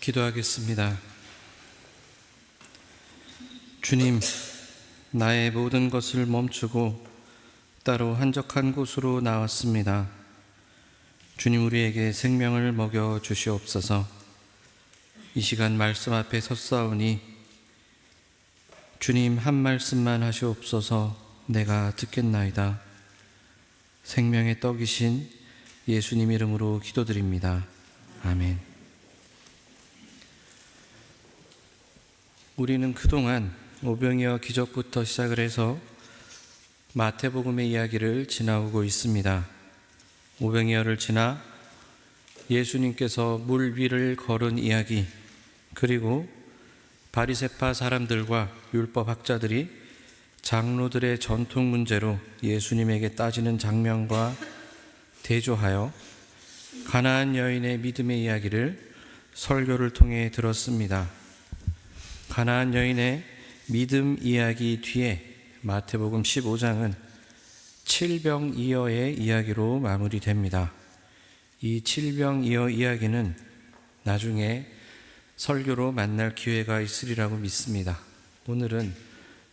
기도하겠습니다. 주님, 나의 모든 것을 멈추고 따로 한적한 곳으로 나왔습니다. 주님, 우리에게 생명을 먹여 주시옵소서. 이 시간 말씀 앞에 섰사오니 주님 한 말씀만 하시옵소서. 내가 듣겠나이다. 생명의 떡이신 예수님 이름으로 기도드립니다. 아멘. 우리는 그동안 오병이어 기적부터 시작을 해서 마태복음의 이야기를 지나오고 있습니다. 오병이어를 지나 예수님께서 물 위를 걸은 이야기, 그리고 바리새파 사람들과 율법학자들이 장로들의 전통 문제로 예수님에게 따지는 장면과 대조하여 가나안 여인의 믿음의 이야기를 설교를 통해 들었습니다. 가나안 여인의 믿음 이야기 뒤에 마태복음 15장은 칠병이어의 이야기로 마무리됩니다. 이 칠병이어 이야기는 나중에 설교로 만날 기회가 있으리라고 믿습니다. 오늘은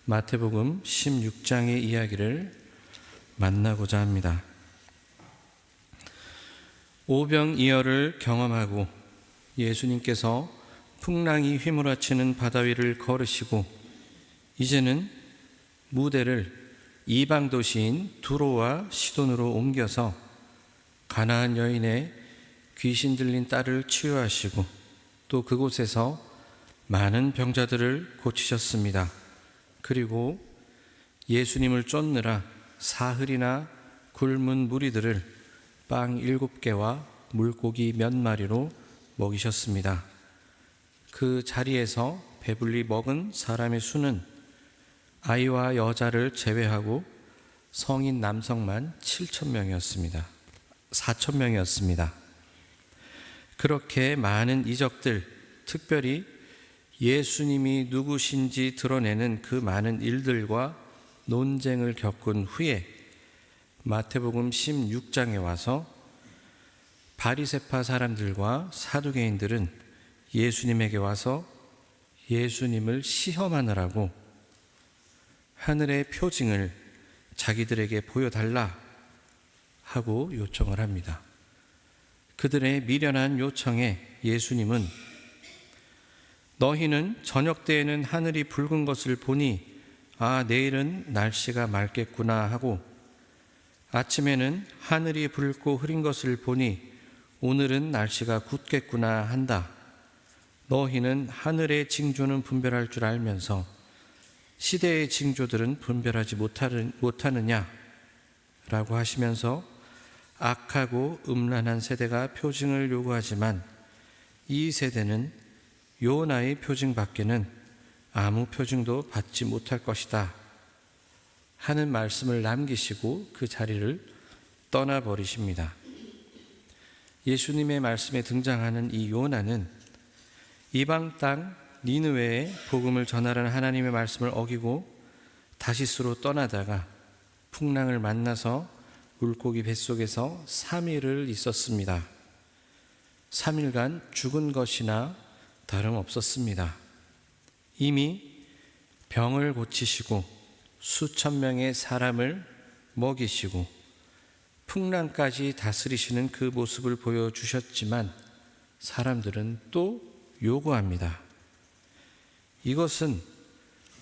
마태복음 16장의 이야기를 만나고자 합니다. 오병이어를 경험하고 예수님께서 풍랑이 휘몰아치는 바다 위를 걸으시고 이제는 무대를 이방 도시인 두로와 시돈으로 옮겨서 가나안 여인의 귀신 들린 딸을 치유하시고 또 그곳에서 많은 병자들을 고치셨습니다. 그리고 예수님을 쫓느라 사흘이나 굶은 무리들을 빵 7개와 물고기 몇 마리로 먹이셨습니다. 그 자리에서 배불리 먹은 사람의 수는 아이와 여자를 제외하고 성인 남성만 4,000명이었습니다. 그렇게 많은 이적들, 특별히 예수님이 누구신지 드러내는 그 많은 일들과 논쟁을 겪은 후에 마태복음 16장에 와서 바리새파 사람들과 사두개인들은 예수님에게 와서 예수님을 시험하느라고 하늘의 표징을 자기들에게 보여달라 하고 요청을 합니다. 그들의 미련한 요청에 예수님은 너희는 저녁 때에는 하늘이 붉은 것을 보니 내일은 날씨가 맑겠구나 하고 아침에는 하늘이 붉고 흐린 것을 보니 오늘은 날씨가 굳겠구나 한다. 너희는 하늘의 징조는 분별할 줄 알면서 시대의 징조들은 분별하지 못하느냐 라고 하시면서 악하고 음란한 세대가 표징을 요구하지만 이 세대는 요나의 표징 밖에는 아무 표징도 받지 못할 것이다 하는 말씀을 남기시고 그 자리를 떠나버리십니다. 예수님의 말씀에 등장하는 이 요나는 이방 땅 니느웨에 복음을 전하라는 하나님의 말씀을 어기고 다시스로 떠나다가 풍랑을 만나서 물고기 뱃속에서 3일을 있었습니다. 3일간 죽은 것이나 다름없었습니다. 이미 병을 고치시고 수천 명의 사람을 먹이시고 풍랑까지 다스리시는 그 모습을 보여주셨지만 사람들은 또 요구합니다. 이것은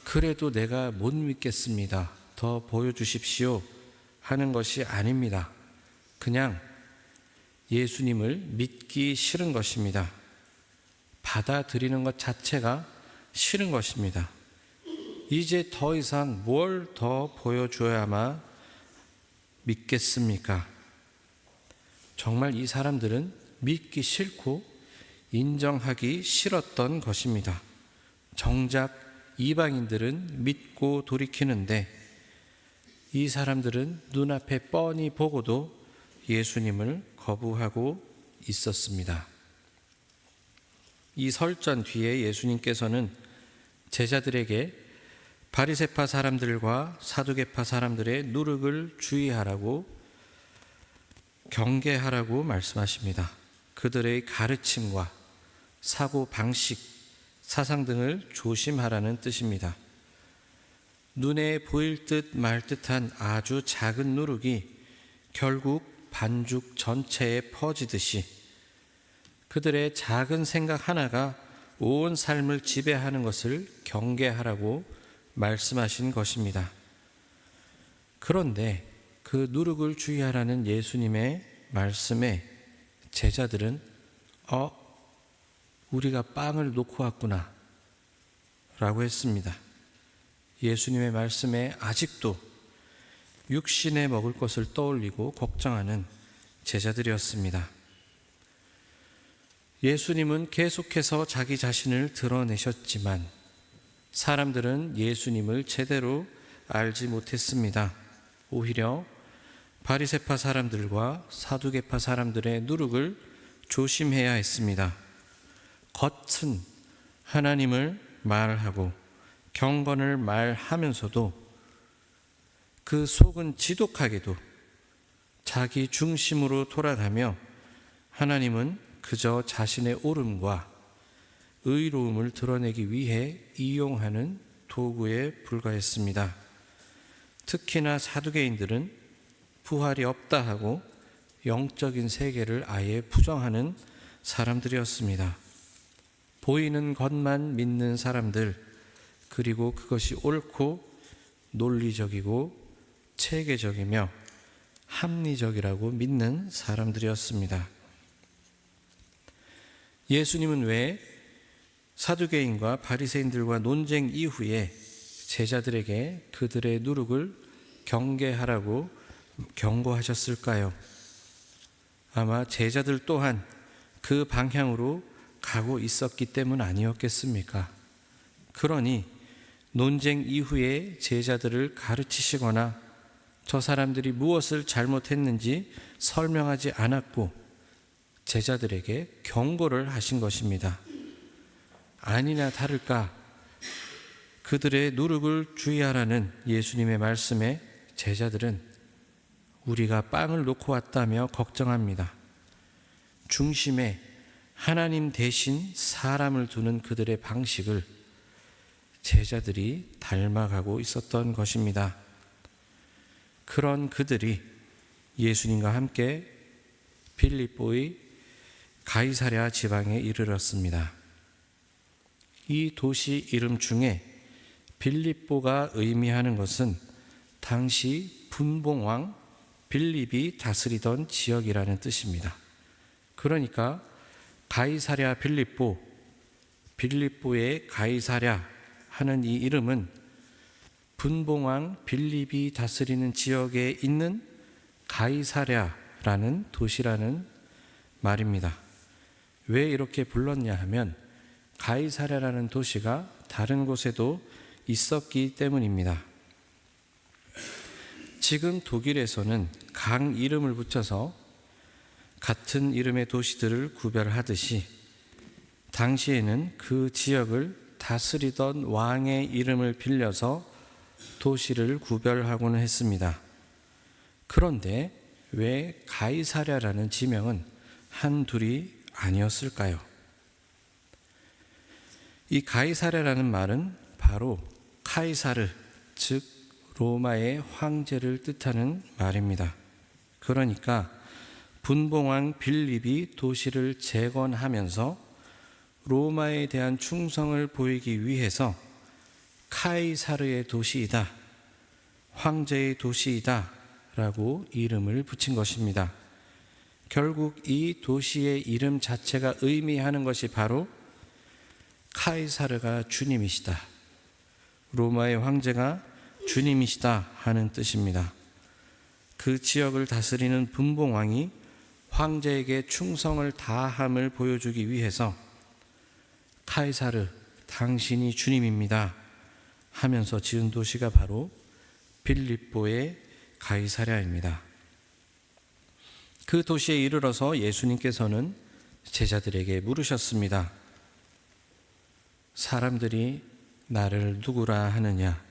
그래도 내가 못 믿겠습니다. 더 보여주십시오 하는 것이 아닙니다. 그냥 예수님을 믿기 싫은 것입니다. 받아들이는 것 자체가 싫은 것입니다. 이제 더 이상 뭘 더 보여줘야만 믿겠습니까? 정말 이 사람들은 믿기 싫고 인정하기 싫었던 것입니다. 정작 이방인들은 믿고 돌이키는데 이 사람들은 눈앞에 뻔히 보고도 예수님을 거부하고 있었습니다. 이 설전 뒤에 예수님께서는 제자들에게 바리새파 사람들과 사두개파 사람들의 누룩을 주의하라고 경계하라고 말씀하십니다. 그들의 가르침과 사고 방식, 사상 등을 조심하라는 뜻입니다. 눈에 보일 듯 말 듯한 아주 작은 누룩이 결국 반죽 전체에 퍼지듯이 그들의 작은 생각 하나가 온 삶을 지배하는 것을 경계하라고 말씀하신 것입니다. 그런데 그 누룩을 주의하라는 예수님의 말씀에 제자들은 우리가 빵을 놓고 왔구나 라고 했습니다. 예수님의 말씀에 아직도 육신에 먹을 것을 떠올리고 걱정하는 제자들이었습니다. 예수님은 계속해서 자기 자신을 드러내셨지만 사람들은 예수님을 제대로 알지 못했습니다. 오히려 바리새파 사람들과 사두개파 사람들의 누룩을 조심해야 했습니다. 겉은 하나님을 말하고 경건을 말하면서도 그 속은 지독하게도 자기 중심으로 돌아가며 하나님은 그저 자신의 옳음과 의로움을 드러내기 위해 이용하는 도구에 불과했습니다. 특히나 사두개인들은 부활이 없다 하고 영적인 세계를 아예 부정하는 사람들이었습니다. 보이는 것만 믿는 사람들, 그리고 그것이 옳고 논리적이고 체계적이며 합리적이라고 믿는 사람들이었습니다. 예수님은 왜 사두개인과 바리새인들과 논쟁 이후에 제자들에게 그들의 누룩을 경계하라고 경고하셨을까요? 아마 제자들 또한 그 방향으로 가고 있었기 때문 아니었겠습니까? 그러니 논쟁 이후에 제자들을 가르치시거나 저 사람들이 무엇을 잘못했는지 설명하지 않았고 제자들에게 경고를 하신 것입니다. 아니나 다를까 그들의 누룩을 주의하라는 예수님의 말씀에 제자들은 우리가 빵을 놓고 왔다며 걱정합니다. 중심에 하나님 대신 사람을 두는 그들의 방식을 제자들이 닮아가고 있었던 것입니다. 그런 그들이 예수님과 함께 빌립보의 가이사랴 지방에 이르렀습니다. 이 도시 이름 중에 빌립보가 의미하는 것은 당시 분봉왕 빌립이 다스리던 지역이라는 뜻입니다. 그러니까 가이사랴 빌립보, 빌립보의 가이사랴 하는 이 이름은 분봉왕 빌립이 다스리는 지역에 있는 가이사랴라는 도시라는 말입니다. 왜 이렇게 불렀냐 하면 가이사랴라는 도시가 다른 곳에도 있었기 때문입니다. 지금 독일에서는 강 이름을 붙여서 같은 이름의 도시들을 구별하듯이 당시에는 그 지역을 다스리던 왕의 이름을 빌려서 도시를 구별하고는 했습니다. 그런데 왜 가이사랴라는 지명은 한둘이 아니었을까요? 이 가이사랴라는 말은 바로 카이사르, 즉 로마의 황제를 뜻하는 말입니다. 그러니까 분봉왕 빌립이 도시를 재건하면서 로마에 대한 충성을 보이기 위해서 카이사르의 도시이다, 황제의 도시이다 라고 이름을 붙인 것입니다. 결국 이 도시의 이름 자체가 의미하는 것이 바로 카이사르가 주님이시다, 로마의 황제가 주님이시다 하는 뜻입니다. 그 지역을 다스리는 분봉왕이 황제에게 충성을 다함을 보여주기 위해서 카이사르, 당신이 주님입니다 하면서 지은 도시가 바로 빌립보의 가이사랴입니다. 그 도시에 이르러서 예수님께서는 제자들에게 물으셨습니다. 사람들이 나를 누구라 하느냐?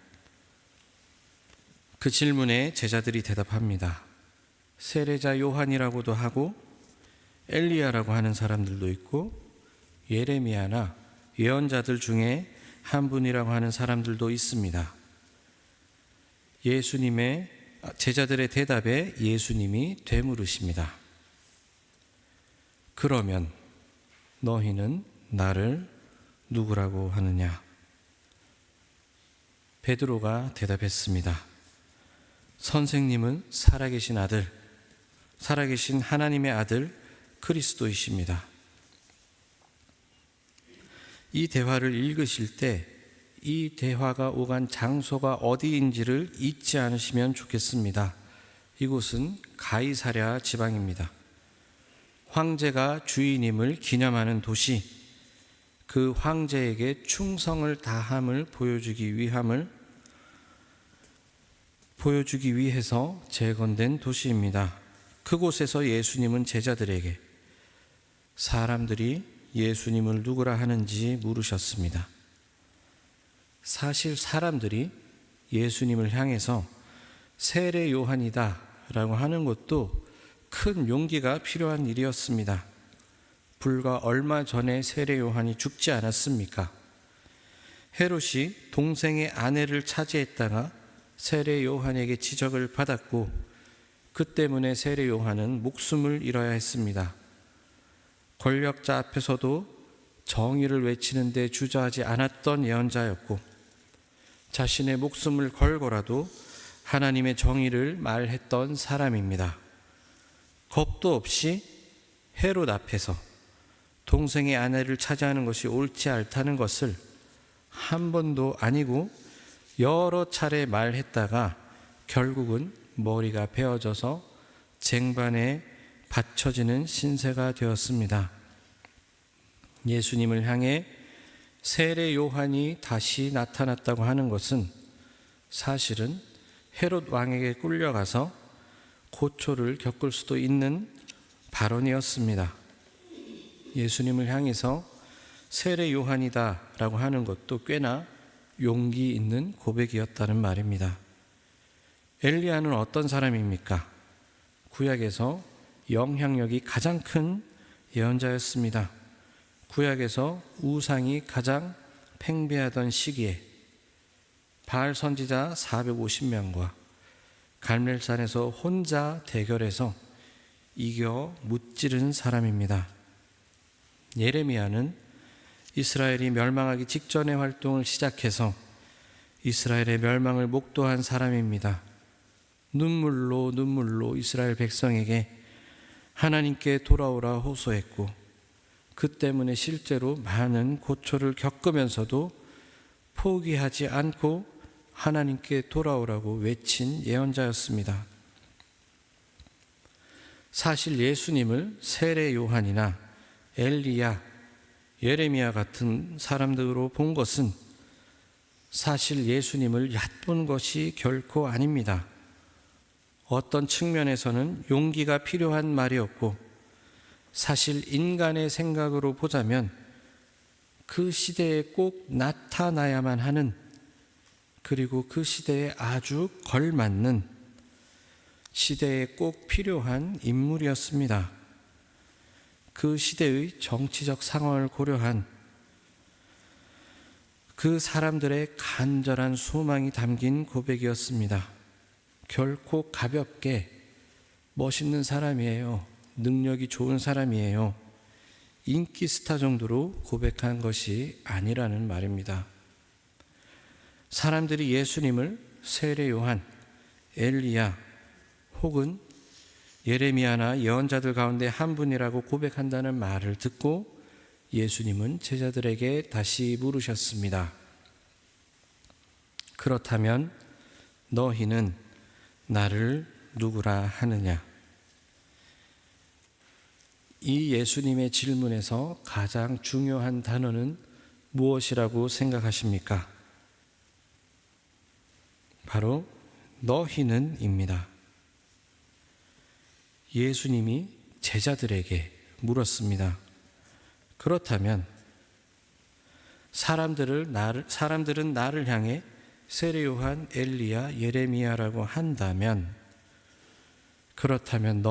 그 질문에 제자들이 대답합니다. 세례자 요한이라고도 하고 엘리야라고 하는 사람들도 있고 예레미야나 예언자들 중에 한 분이라고 하는 사람들도 있습니다. 예수님의 제자들의 대답에 예수님이 되물으십니다. 그러면 너희는 나를 누구라고 하느냐? 베드로가 대답했습니다. 선생님은 살아계신 아들, 살아계신 하나님의 아들 그리스도이십니다. 이 대화를 읽으실 때 이 대화가 오간 장소가 어디인지를 잊지 않으시면 좋겠습니다. 이곳은 가이사랴 지방입니다. 황제가 주인임을 기념하는 도시, 그 황제에게 충성을 다함을 보여주기 위해서 재건된 도시입니다. 그곳에서 예수님은 제자들에게 사람들이 예수님을 누구라 하는지 물으셨습니다. 사실 사람들이 예수님을 향해서 세례 요한이다 라고 하는 것도 큰 용기가 필요한 일이었습니다. 불과 얼마 전에 세례 요한이 죽지 않았습니까? 헤롯이 동생의 아내를 차지했다가 세례 요한에게 지적을 받았고 그 때문에 세례 요한은 목숨을 잃어야 했습니다. 권력자 앞에서도 정의를 외치는 데 주저하지 않았던 예언자였고 자신의 목숨을 걸고라도 하나님의 정의를 말했던 사람입니다. 겁도 없이 헤롯 앞에서 동생의 아내를 차지하는 것이 옳지 않다는 것을 한 번도 아니고 여러 차례 말했다가 결국은 머리가 베어져서 쟁반에 받쳐지는 신세가 되었습니다. 예수님을 향해 세례 요한이 다시 나타났다고 하는 것은 사실은 헤롯 왕에게 끌려가서 고초를 겪을 수도 있는 발언이었습니다. 예수님을 향해서 세례 요한이다 라고 하는 것도 꽤나 용기 있는 고백이었다는 말입니다. 엘리야는 어떤 사람입니까? 구약에서 영향력이 가장 큰 예언자였습니다. 구약에서 우상이 가장 팽배하던 시기에 바알 선지자 450명과 갈멜산에서 혼자 대결해서 이겨 무찌른 사람입니다. 예레미야는 이스라엘이 멸망하기 직전의 활동을 시작해서 이스라엘의 멸망을 목도한 사람입니다. 눈물로 이스라엘 백성에게 하나님께 돌아오라 호소했고 그 때문에 실제로 많은 고초를 겪으면서도 포기하지 않고 하나님께 돌아오라고 외친 예언자였습니다. 사실 예수님을 세례 요한이나 엘리야, 예레미야 같은 사람들로 본 것은 사실 예수님을 얕본 것이 결코 아닙니다. 어떤 측면에서는 용기가 필요한 말이었고 사실 인간의 생각으로 보자면 그 시대에 꼭 나타나야만 하는 그리고 그 시대에 아주 걸맞는 시대에 꼭 필요한 인물이었습니다. 그 시대의 정치적 상황을 고려한 그 사람들의 간절한 소망이 담긴 고백이었습니다. 결코 가볍게 멋있는 사람이에요. 능력이 좋은 사람이에요. 인기 스타 정도로 고백한 것이 아니라는 말입니다. 사람들이 예수님을 세례 요한, 엘리야 혹은 예레미야나 예언자들 가운데 한 분이라고 고백한다는 말을 듣고 예수님은 제자들에게 다시 물으셨습니다. 그렇다면 너희는 나를 누구라 하느냐? 이 예수님의 질문에서 가장 중요한 단어는 무엇이라고 생각하십니까? 바로 너희는입니다. 예수님이 제자들에게 물었습니다. 그렇다면 사람들은 나를 향해 세례 요한, 엘리야, 예레미야라고 한다면 그렇다면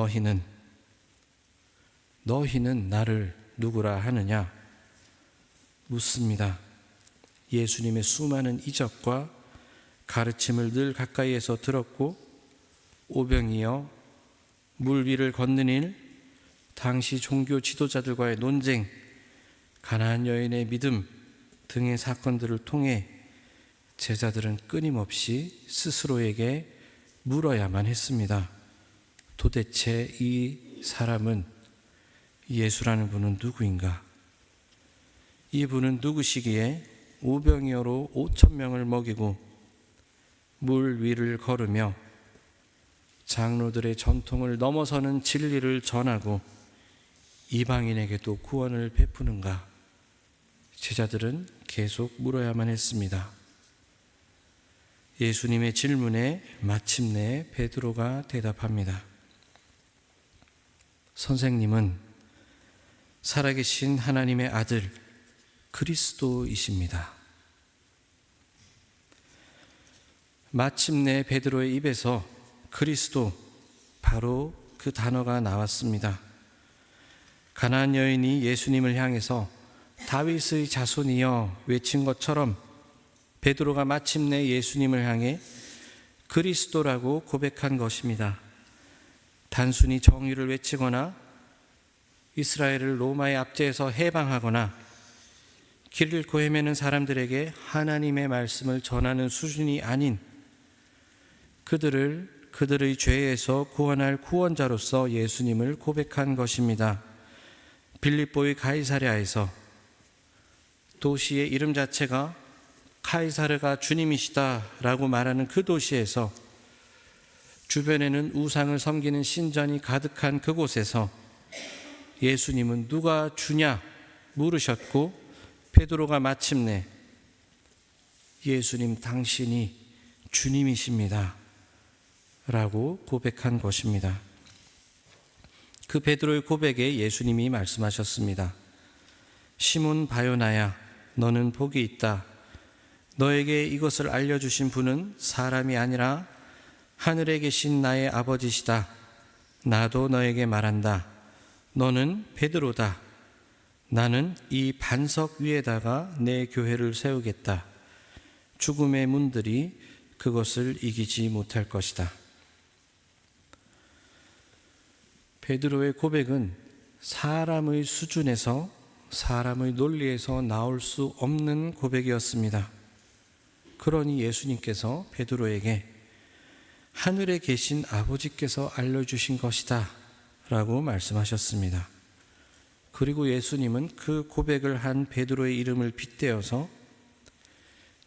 너희는 나를 누구라 하느냐? 묻습니다. 예수님의 수많은 이적과 가르침을 늘 가까이에서 들었고 오병이어 물 위를 걷는 일, 당시 종교 지도자들과의 논쟁, 가나안 여인의 믿음 등의 사건들을 통해 제자들은 끊임없이 스스로에게 물어야만 했습니다. 도대체 이 사람은, 예수라는 분은 누구인가? 이분은 누구시기에 오병이어로 5,000명을 먹이고 물 위를 걸으며 장로들의 전통을 넘어서는 진리를 전하고 이방인에게도 구원을 베푸는가? 제자들은 계속 물어야만 했습니다. 예수님의 질문에 마침내 베드로가 대답합니다. 선생님은 살아계신 하나님의 아들 그리스도이십니다. 마침내 베드로의 입에서 그리스도, 바로 그 단어가 나왔습니다. 가나안 여인이 예수님을 향해서 다윗의 자손이여 외친 것처럼 베드로가 마침내 예수님을 향해 그리스도라고 고백한 것입니다. 단순히 정의를 외치거나 이스라엘을 로마의 압제에서 해방하거나 길을 잃고 헤매는 사람들에게 하나님의 말씀을 전하는 수준이 아닌 그들의 죄에서 구원할 구원자로서 예수님을 고백한 것입니다. 빌립보의 가이사랴에서, 도시의 이름 자체가 카이사르가 주님이시다라고 말하는 그 도시에서, 주변에는 우상을 섬기는 신전이 가득한 그곳에서 예수님은 누가 주냐 물으셨고 베드로가 마침내 예수님 당신이 주님이십니다 라고 고백한 것입니다. 그 베드로의 고백에 예수님이 말씀하셨습니다. 시몬 바요나야, 너는 복이 있다. 너에게 이것을 알려주신 분은 사람이 아니라 하늘에 계신 나의 아버지시다. 나도 너에게 말한다. 너는 베드로다. 나는 이 반석 위에다가 내 교회를 세우겠다. 죽음의 문들이 그것을 이기지 못할 것이다. 베드로의 고백은 사람의 수준에서, 사람의 논리에서 나올 수 없는 고백이었습니다. 그러니 예수님께서 베드로에게 하늘에 계신 아버지께서 알려주신 것이다 라고 말씀하셨습니다. 그리고 예수님은 그 고백을 한 베드로의 이름을 빗대어서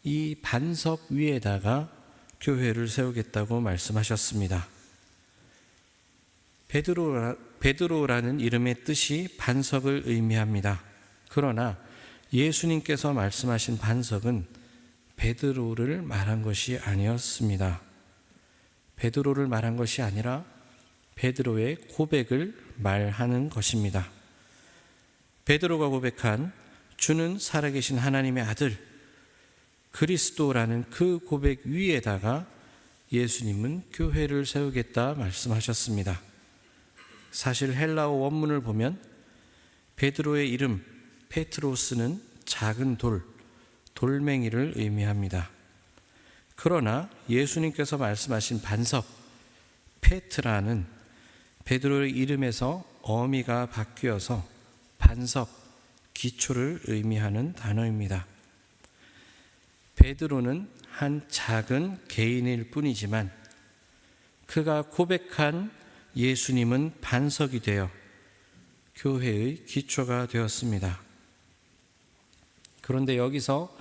이 반석 위에다가 교회를 세우겠다고 말씀하셨습니다. 베드로라는 이름의 뜻이 반석을 의미합니다. 그러나 예수님께서 말씀하신 반석은 베드로를 말한 것이 아니었습니다. 베드로를 말한 것이 아니라 베드로의 고백을 말하는 것입니다. 베드로가 고백한 주는 살아계신 하나님의 아들 그리스도라는 그 고백 위에다가 예수님은 교회를 세우겠다 말씀하셨습니다. 사실 헬라어 원문을 보면 베드로의 이름 페트로스는 작은 돌, 돌멩이를 의미합니다. 그러나 예수님께서 말씀하신 반석 페트라는 베드로의 이름에서 어미가 바뀌어서 반석, 기초를 의미하는 단어입니다. 베드로는 한 작은 개인일 뿐이지만 그가 고백한 예수님은 반석이 되어 교회의 기초가 되었습니다. 그런데 여기서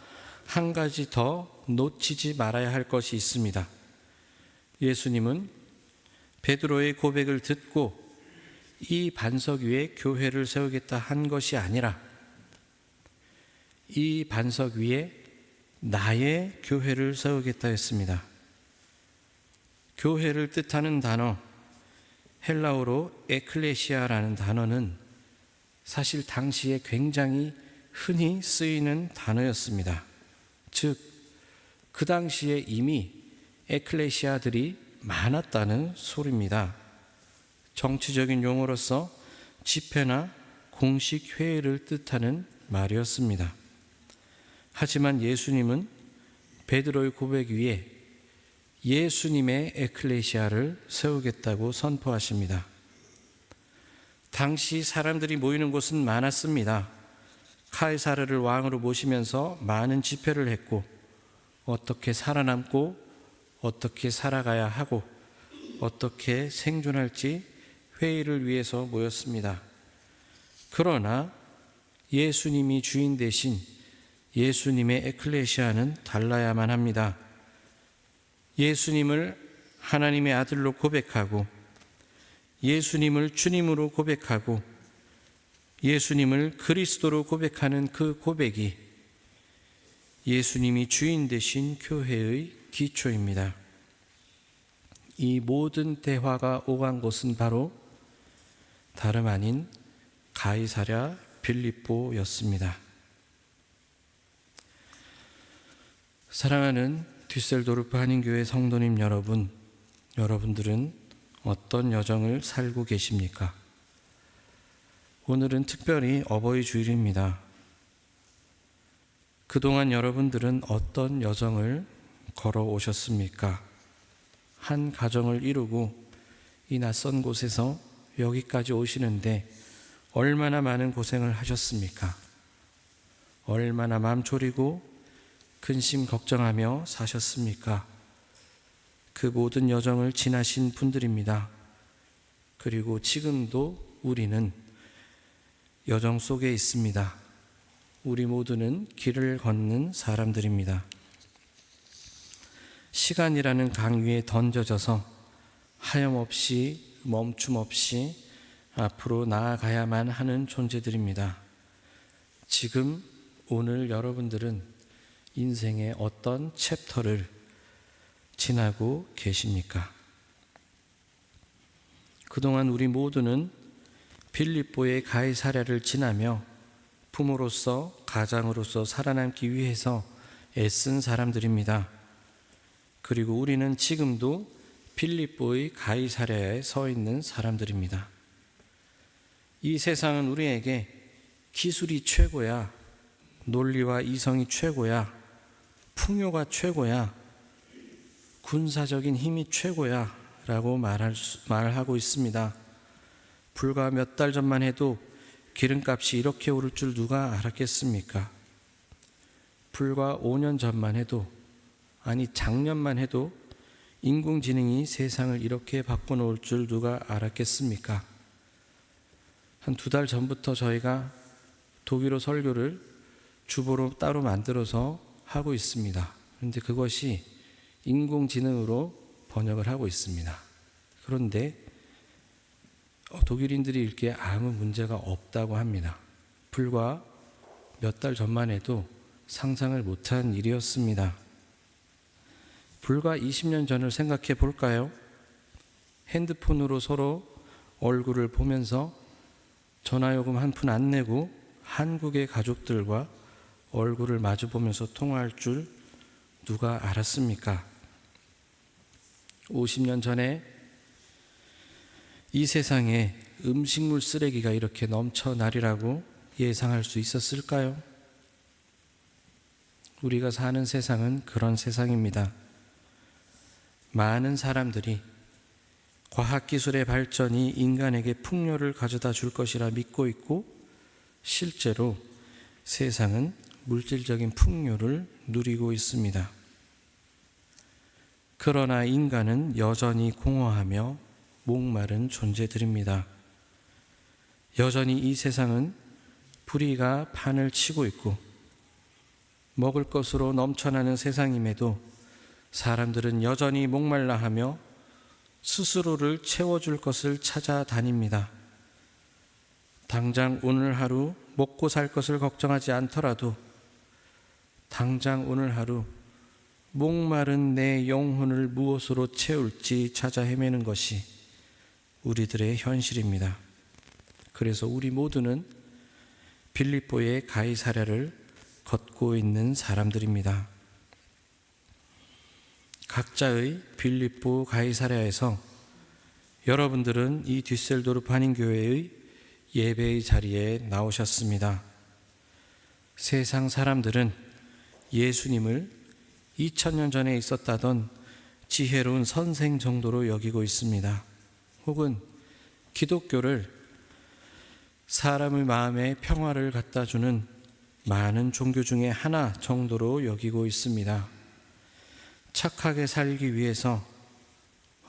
한 가지 더 놓치지 말아야 할 것이 있습니다. 예수님은 베드로의 고백을 듣고 이 반석 위에 교회를 세우겠다 한 것이 아니라 이 반석 위에 나의 교회를 세우겠다 했습니다. 교회를 뜻하는 단어 헬라어로 에클레시아라는 단어는 사실 당시에 굉장히 흔히 쓰이는 단어였습니다. 즉, 그 당시에 이미 에클레시아들이 많았다는 소리입니다. 정치적인 용어로서 집회나 공식 회의를 뜻하는 말이었습니다. 하지만 예수님은 베드로의 고백 위에 예수님의 에클레시아를 세우겠다고 선포하십니다. 당시 사람들이 모이는 곳은 많았습니다. 카이사르를 왕으로 모시면서 많은 집회를 했고, 어떻게 살아남고 어떻게 살아가야 하고 어떻게 생존할지 회의를 위해서 모였습니다. 그러나 예수님이 주인 대신 예수님의 에클레시아는 달라야만 합니다. 예수님을 하나님의 아들로 고백하고, 예수님을 주님으로 고백하고, 예수님을 그리스도로 고백하는 그 고백이 예수님이 주인 되신 교회의 기초입니다. 이 모든 대화가 오간 곳은 바로 다름 아닌 가이사랴 빌립보였습니다. 사랑하는 듀셀도르프 한인교회 성도님 여러분, 여러분들은 어떤 여정을 살고 계십니까? 오늘은 특별히 어버이 주일입니다. 그동안 여러분들은 어떤 여정을 걸어오셨습니까? 한 가정을 이루고 이 낯선 곳에서 여기까지 오시는데 얼마나 많은 고생을 하셨습니까? 얼마나 마음 졸이고 근심 걱정하며 사셨습니까? 그 모든 여정을 지나신 분들입니다. 그리고 지금도 우리는 여정 속에 있습니다. 우리 모두는 길을 걷는 사람들입니다. 시간이라는 강 위에 던져져서 하염없이 멈춤 없이 앞으로 나아가야만 하는 존재들입니다. 지금 오늘 여러분들은 인생의 어떤 챕터를 지나고 계십니까? 그동안 우리 모두는 빌립보의 가이사랴를 지나며 부모로서 가장으로서 살아남기 위해서 애쓴 사람들입니다. 그리고 우리는 지금도 빌립보의 가이사랴에 서 있는 사람들입니다. 이 세상은 우리에게 기술이 최고야, 논리와 이성이 최고야, 풍요가 최고야, 군사적인 힘이 최고야 라고 말하고 있습니다. 불과 몇 달 전만 해도 기름값이 이렇게 오를 줄 누가 알았겠습니까? 불과 5년 전만 해도, 아니 작년만 해도 인공지능이 세상을 이렇게 바꿔놓을 줄 누가 알았겠습니까? 한 2달 전부터 저희가 독일어 설교를 주보로 따로 만들어서 하고 있습니다. 그런데 그것이 인공지능으로 번역을 하고 있습니다. 그런데 독일인들이 읽기에 아무 문제가 없다고 합니다. 불과 몇 달 전만 해도 상상을 못한 일이었습니다. 불과 20년 전을 생각해 볼까요? 핸드폰으로 서로 얼굴을 보면서 전화요금 한 푼 안 내고 한국의 가족들과 얼굴을 마주 보면서 통화할 줄 누가 알았습니까? 50년 전에 이 세상에 음식물 쓰레기가 이렇게 넘쳐나리라고 예상할 수 있었을까요? 우리가 사는 세상은 그런 세상입니다. 많은 사람들이 과학기술의 발전이 인간에게 풍요를 가져다 줄 것이라 믿고 있고, 실제로 세상은 물질적인 풍요를 누리고 있습니다. 그러나 인간은 여전히 공허하며 목마른 존재들입니다. 여전히 이 세상은 불의가 판을 치고 있고, 먹을 것으로 넘쳐나는 세상임에도 사람들은 여전히 목말라 하며 스스로를 채워줄 것을 찾아다닙니다. 당장 오늘 하루 먹고 살 것을 걱정하지 않더라도 당장 오늘 하루 목마른 내 영혼을 무엇으로 채울지 찾아 헤매는 것이 우리들의 현실입니다. 그래서 우리 모두는 빌립보의 가이사랴를 걷고 있는 사람들입니다. 각자의 빌립보 가이사랴에서 여러분들은 이 듀셀도르프 한인교회의 예배의 자리에 나오셨습니다. 세상 사람들은 예수님을 2000년 전에 있었다던 지혜로운 선생 정도로 여기고 있습니다. 혹은 기독교를 사람의 마음에 평화를 갖다 주는 많은 종교 중에 하나 정도로 여기고 있습니다. 착하게 살기 위해서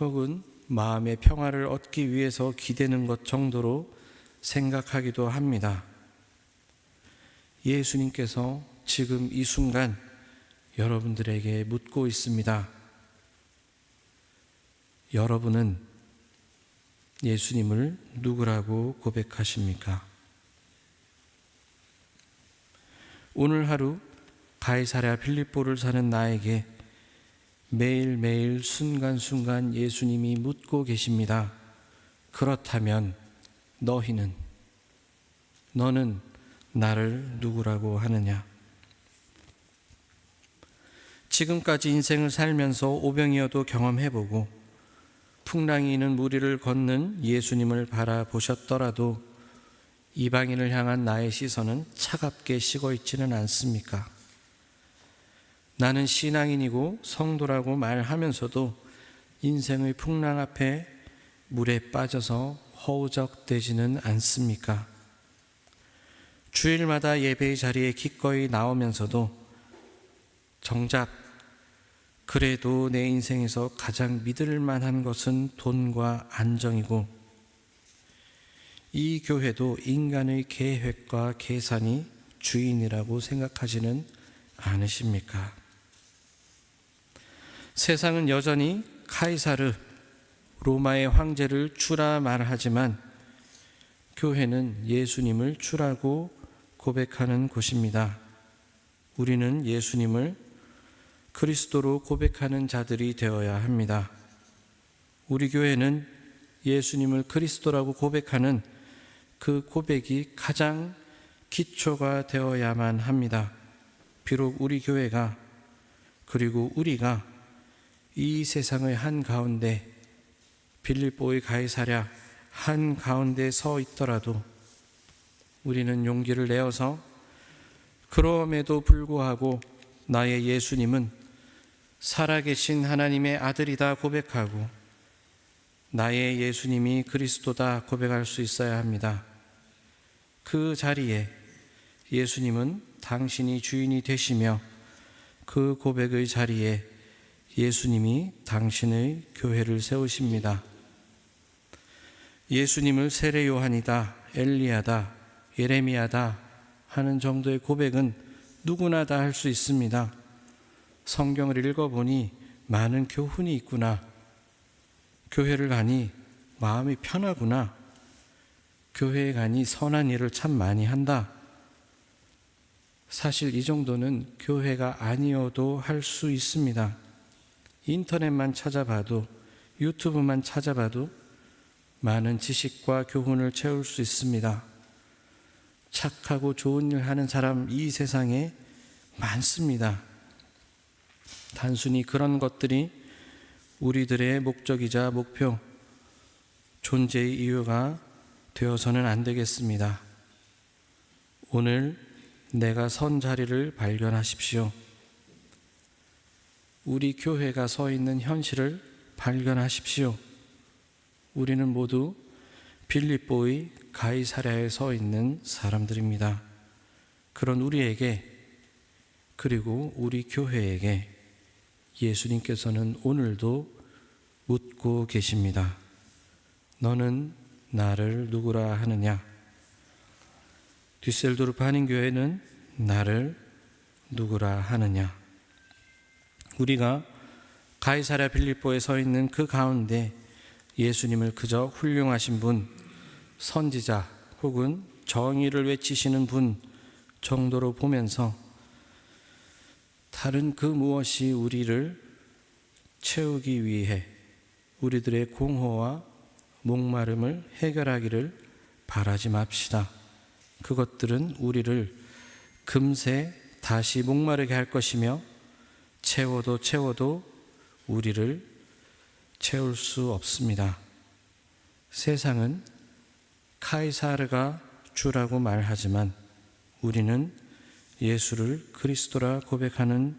혹은 마음의 평화를 얻기 위해서 기대는 것 정도로 생각하기도 합니다. 예수님께서 지금 이 순간 여러분들에게 묻고 있습니다. 여러분은 예수님을 누구라고 고백하십니까? 오늘 하루 가이사랴 빌립보를 사는 나에게 매일매일 순간순간 예수님이 묻고 계십니다. 그렇다면 너는 나를 누구라고 하느냐? 지금까지 인생을 살면서 오병이어도 경험해보고 풍랑이 있는 무리를 걷는 예수님을 바라보셨더라도 이방인을 향한 나의 시선은 차갑게 식어 있지는 않습니까? 나는 신앙인이고 성도라고 말하면서도 인생의 풍랑 앞에 물에 빠져서 허우적대지는 않습니까? 주일마다 예배의 자리에 기꺼이 나오면서도 정작 그래도 내 인생에서 가장 믿을 만한 것은 돈과 안정이고 이 교회도 인간의 계획과 계산이 주인이라고 생각하지는 않으십니까? 세상은 여전히 카이사르 로마의 황제를 주라 말하지만 교회는 예수님을 주라고 고백하는 곳입니다. 우리는 예수님을 그리스도로 고백하는 자들이 되어야 합니다. 우리 교회는 예수님을 그리스도라고 고백하는 그 고백이 가장 기초가 되어야만 합니다. 비록 우리 교회가 그리고 우리가 이 세상의 한가운데 빌립보의 가이사랴 한가운데 서 있더라도 우리는 용기를 내어서 그럼에도 불구하고 나의 예수님은 살아계신 하나님의 아들이다 고백하고 나의 예수님이 그리스도다 고백할 수 있어야 합니다. 그 자리에 예수님은 당신이 주인이 되시며 그 고백의 자리에 예수님이 당신의 교회를 세우십니다. 예수님을 세례 요한이다, 엘리야다, 예레미야다 하는 정도의 고백은 누구나 다 할 수 있습니다. 성경을 읽어보니 많은 교훈이 있구나. 교회를 가니 마음이 편하구나. 교회에 가니 선한 일을 참 많이 한다. 사실 이 정도는 교회가 아니어도 할 수 있습니다. 인터넷만 찾아봐도 유튜브만 찾아봐도 많은 지식과 교훈을 채울 수 있습니다. 착하고 좋은 일 하는 사람 이 세상에 많습니다. 단순히 그런 것들이 우리들의 목적이자 목표, 존재의 이유가 되어서는 안 되겠습니다. 오늘 내가 선 자리를 발견하십시오. 우리 교회가 서 있는 현실을 발견하십시오. 우리는 모두 빌립보의 가이사랴에 서 있는 사람들입니다. 그런 우리에게 그리고 우리 교회에게 예수님께서는 오늘도 묻고 계십니다. 너는 나를 누구라 하느냐? 뒤셀도르프 한인교회는 나를 누구라 하느냐? 우리가 가이사랴 빌립보에 서 있는 그 가운데 예수님을 그저 훌륭하신 분, 선지자 혹은 정의를 외치시는 분 정도로 보면서 다른 그 무엇이 우리를 채우기 위해 우리들의 공허와 목마름을 해결하기를 바라지 맙시다. 그것들은 우리를 금세 다시 목마르게 할 것이며 채워도 우리를 채울 수 없습니다. 세상은 카이사르가 주라고 말하지만 우리는 예수를 그리스도라 고백하는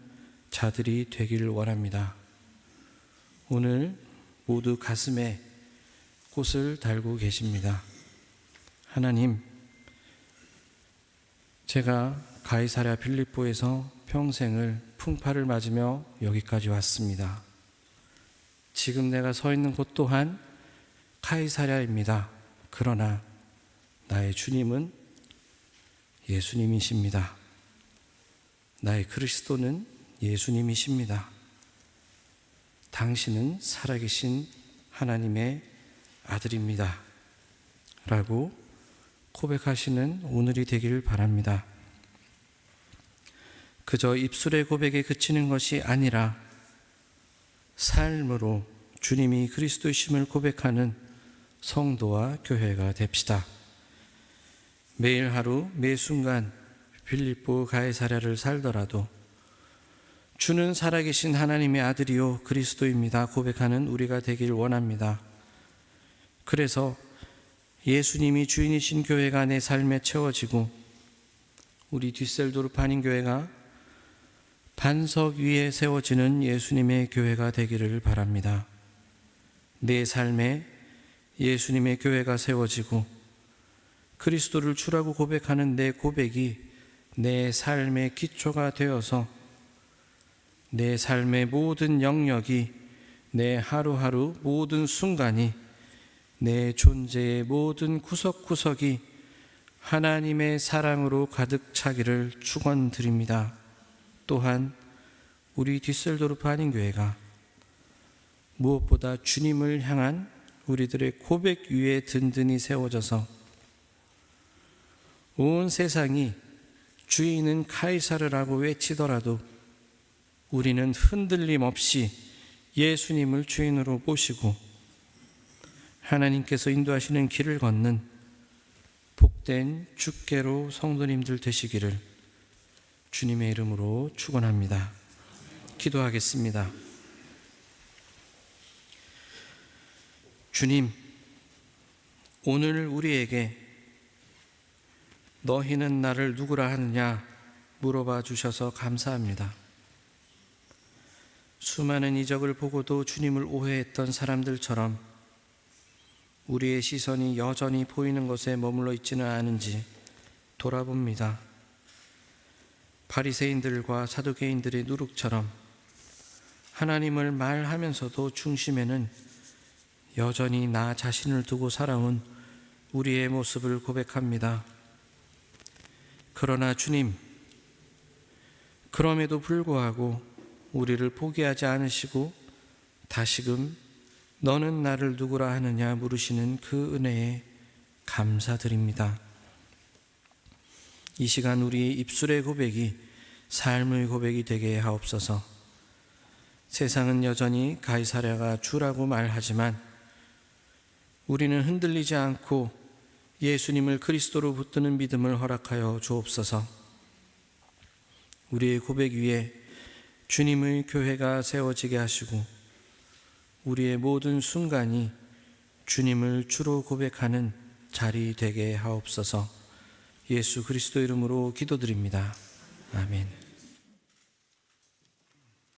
자들이 되기를 원합니다. 오늘 모두 가슴에 꽃을 달고 계십니다. 하나님, 제가 가이사랴 빌립보에서 평생을 풍파를 맞으며 여기까지 왔습니다. 지금 내가 서 있는 곳 또한 가이사랴입니다. 그러나 나의 주님은 예수님이십니다. 나의 그리스도는 예수님이십니다. 당신은 살아계신 하나님의 아들입니다. 라고 고백하시는 오늘이 되기를 바랍니다. 그저 입술의 고백에 그치는 것이 아니라 삶으로 주님이 그리스도이심을 고백하는 성도와 교회가 됩시다. 매일 하루 매 순간 빌립보 가이사랴를 살더라도 주는 살아계신 하나님의 아들이요 그리스도입니다 고백하는 우리가 되기를 원합니다. 그래서 예수님이 주인이신 교회가 내 삶에 채워지고 우리 디셀도르프 한인교회가 반석 위에 세워지는 예수님의 교회가 되기를 바랍니다. 내 삶에 예수님의 교회가 세워지고 그리스도를 주라고 고백하는 내 고백이 내 삶의 기초가 되어서 내 삶의 모든 영역이, 내 하루하루 모든 순간이, 내 존재의 모든 구석구석이 하나님의 사랑으로 가득 차기를 축원드립니다. 또한 우리 디셀도르프 한인교회가 무엇보다 주님을 향한 우리들의 고백 위에 든든히 세워져서 온 세상이 주인은 카이사르라고 외치더라도 우리는 흔들림 없이 예수님을 주인으로 모시고 하나님께서 인도하시는 길을 걷는 복된 주께로 성도님들 되시기를 주님의 이름으로 축원합니다. 기도하겠습니다. 주님, 오늘 우리에게 너희는 나를 누구라 하느냐 물어봐 주셔서 감사합니다. 수많은 이적을 보고도 주님을 오해했던 사람들처럼 우리의 시선이 여전히 보이는 것에 머물러 있지는 않은지 돌아봅니다. 바리새인들과 사두개인들의 누룩처럼 하나님을 말하면서도 중심에는 여전히 나 자신을 두고 살아온 우리의 모습을 고백합니다. 그러나 주님, 그럼에도 불구하고 우리를 포기하지 않으시고 다시금 너는 나를 누구라 하느냐 물으시는 그 은혜에 감사드립니다. 이 시간 우리 입술의 고백이 삶의 고백이 되게 하옵소서. 세상은 여전히 가이사랴가 주라고 말하지만 우리는 흔들리지 않고 예수님을 그리스도로 붙드는 믿음을 허락하여 주옵소서. 우리의 고백 위에 주님의 교회가 세워지게 하시고 우리의 모든 순간이 주님을 주로 고백하는 자리 되게 하옵소서. 예수 그리스도 이름으로 기도드립니다. 아멘.